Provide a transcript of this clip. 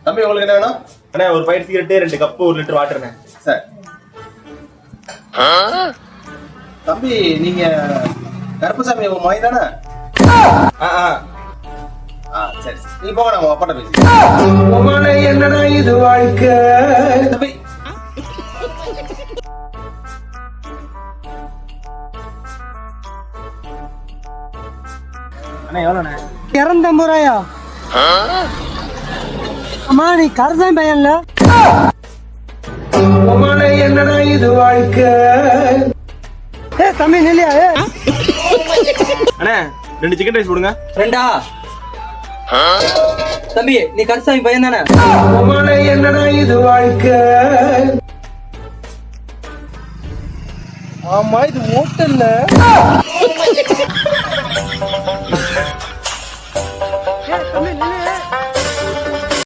தம்பி உங்களுக்கு என்ன வேணும்? அண்ணா ஒரு பைட் சிகரெட்டு 2 கப்பு 1 லிட்டர் வாட்டர்ண்ணே. சார் தம்பி நீங்க கருப்பசாமி உங்க மகன் தானே? சரி நீ போக நான் அப்பாட்ட பேசி. என்னடா இது வாழ்க்கை? தம்பி அண்ணா எவ்வளோண்ணே? 250 ரூபாயா? அம்மா நீ கருசாமி பையன்ல? என்னடா இது வாழ்க்கை? தம்பி நில்லையா? அண்ணா 2 சிக்கன் ரைஸ் போடுங்க. 2ஆ? தம்பி நீ கருசாமி பையன் தானே? என்னடா இது வாழ்க்கை? ஆமா இது ஹோட்டல்ல